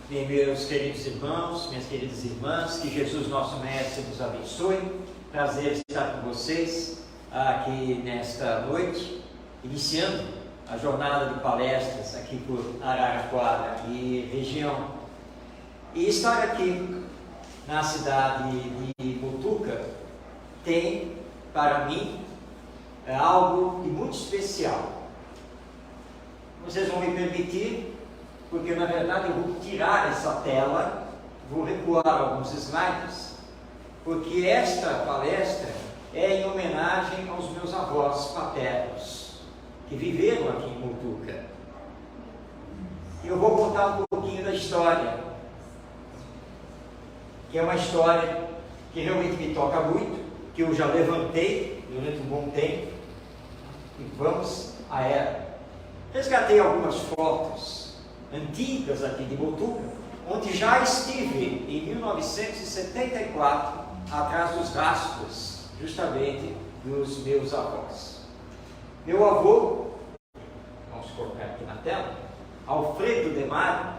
Meus queridos irmãos, minhas queridas irmãs, que Jesus, nosso Mestre, nos abençoe. Prazer estar com vocês aqui nesta noite, iniciando a jornada de palestras aqui por Araraquara e região. E estar aqui na cidade de Mutuca tem, para mim, algo de muito especial. Vocês vão me permitir, porque na verdade eu vou tirar essa tela, vou recuar alguns slides, porque esta palestra é em homenagem aos meus avós paternos, que viveram aqui em Mutuca. Eu vou contar um pouquinho da história, que é uma história que realmente me toca muito, que eu já levantei durante um bom tempo, e vamos a ela. Resgatei algumas fotos antigas aqui de Mutuca, onde já estive em 1974, atrás dos rastros, justamente dos meus avós. Meu avô, vamos colocar aqui na tela, Alfredo de Mário,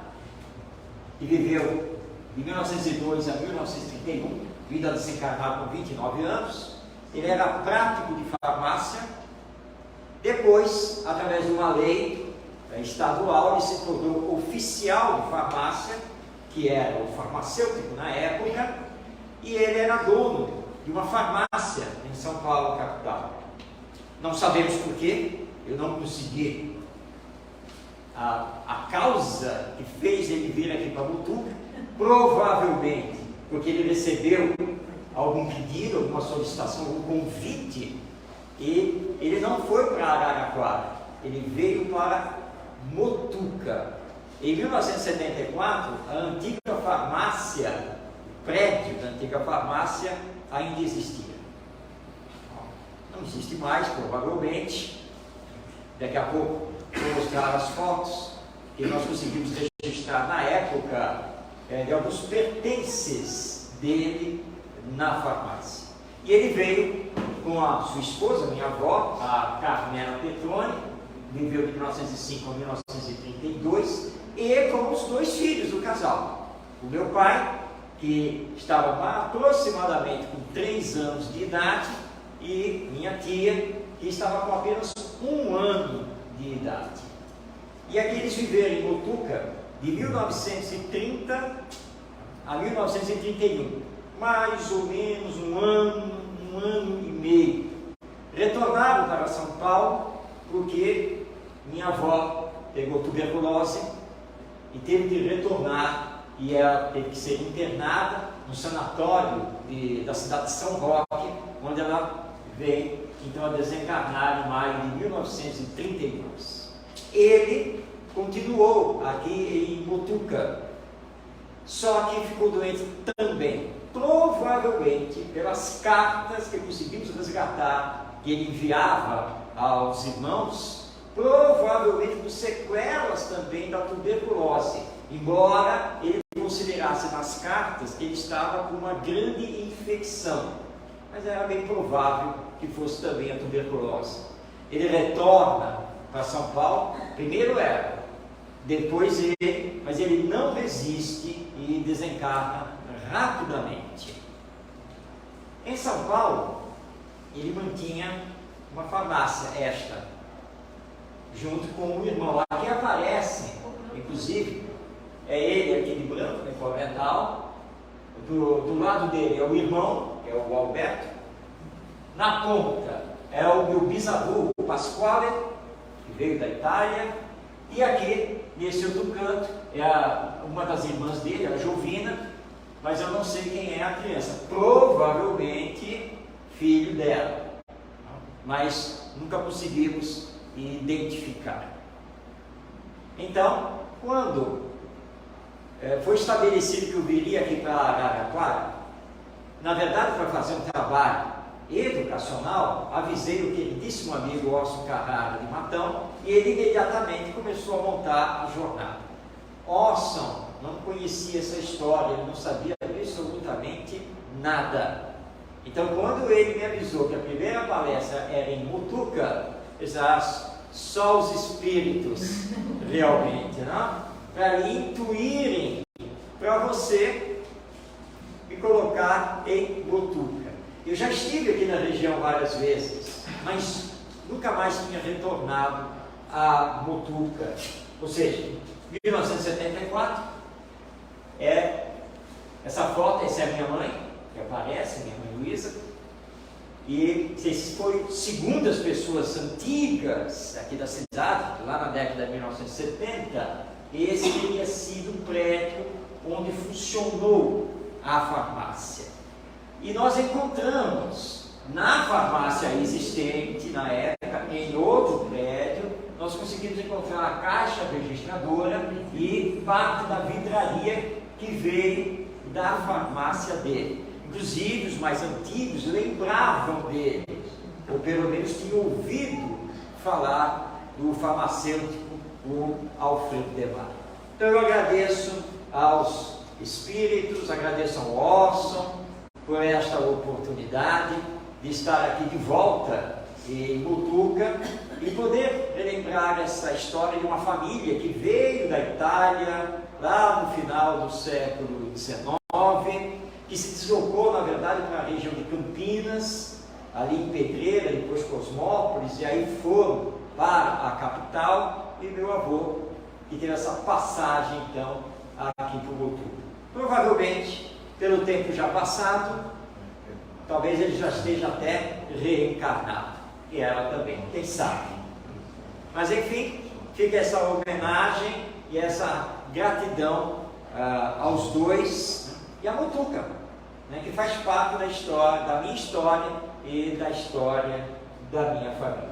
que viveu de 1902 a 1931, vida desencarnada com 29 anos, ele era prático de farmácia. Depois, através de uma lei estadual, ele se tornou oficial de farmácia, que era o farmacêutico na época, e ele era dono de uma farmácia em São Paulo, capital. Não sabemos porquê, eu não consegui a causa que fez ele vir aqui para Mutuca, provavelmente porque ele recebeu algum pedido, alguma solicitação, algum convite, e ele não foi para Araraquara, ele veio para Mutuca. Em 1974, a antiga farmácia, o prédio da antiga farmácia ainda existia. Não existe mais, provavelmente. Daqui a pouco vou mostrar as fotos que nós conseguimos registrar na época de alguns pertences dele na farmácia. E ele veio com a sua esposa, minha avó, a Carmela Petroni, viveu de 1905 a 1932, e com os dois filhos do casal. O meu pai, que estava aproximadamente com 3 anos de idade, e minha tia, que estava com apenas 1 ano de idade. E aqui eles viveram em Mutuca de 1930 a 1931, mais ou menos um ano e meio. Retornaram para São Paulo porque minha avó pegou tuberculose e teve de retornar, e ela teve que ser internada no sanatório da cidade de São Roque, onde ela veio então a desencarnar em maio de 1932. Ele continuou aqui em Mutuca, só que ficou doente também, provavelmente pelas cartas que conseguimos resgatar, que ele enviava aos irmãos, provavelmente por sequelas também da tuberculose, embora ele considerasse nas cartas que ele estava com uma grande infecção, mas era bem provável que fosse também a tuberculose. Ele retorna para São Paulo, primeiro ela, depois ele, mas ele não resiste e desencarna rapidamente. Em São Paulo, ele mantinha uma farmácia, junto com um irmão lá, que aparece, inclusive, é ele aqui de branco, né, com a metal, do lado dele é o irmão, que é o Alberto, na ponta é o meu bisavô, o Pasquale, que veio da Itália, e aqui, nesse outro canto, é uma das irmãs dele, a Jovina, mas eu não sei quem é a criança, provavelmente filho dela, mas nunca conseguimos identificar. Então, quando foi estabelecido que eu viria aqui para Araraquara, na verdade para fazer um trabalho educacional, avisei o queridíssimo amigo Orson Carrara de Matão, e ele imediatamente começou a montar a jornada. Orson não conhecia essa história, ele não sabia absolutamente nada. Então, quando ele me avisou que a primeira palestra era em Mutuca, só os espíritos realmente, não? Para intuírem você me colocar em Botuca. Eu já estive aqui na região várias vezes, mas nunca mais tinha retornado a Botuca. Ou seja, 1974, essa foto, essa é a minha mãe, que aparece, minha mãe Luísa, e esse foi, segundo as pessoas antigas aqui da cidade, lá na década de 1970, esse teria sido o prédio onde funcionou a farmácia. E nós encontramos na farmácia existente na época, em outro prédio, nós conseguimos encontrar a caixa registradora e parte da vidraria que veio da farmácia dele. Inclusive, os mais antigos lembravam dele, ou pelo menos tinham ouvido falar do farmacêutico, o Alfredo Demar. Então eu agradeço aos espíritos, agradeço ao Orson por esta oportunidade de estar aqui de volta em Botuca e poder relembrar essa história de uma família que veio da Itália lá no final do século XIX, que se deslocou, na verdade, para a região de Campinas, ali em Pedreira, depois Cosmópolis, e aí foram para a capital, e meu avô, que teve essa passagem, então, aqui para o Botuca. Provavelmente, pelo tempo já passado, talvez ele já esteja até reencarnado, e ela também, quem sabe. Mas, enfim, fica essa homenagem e essa gratidão aos dois, e a Botuca, né, que faz parte da história, da minha história e da história da minha família.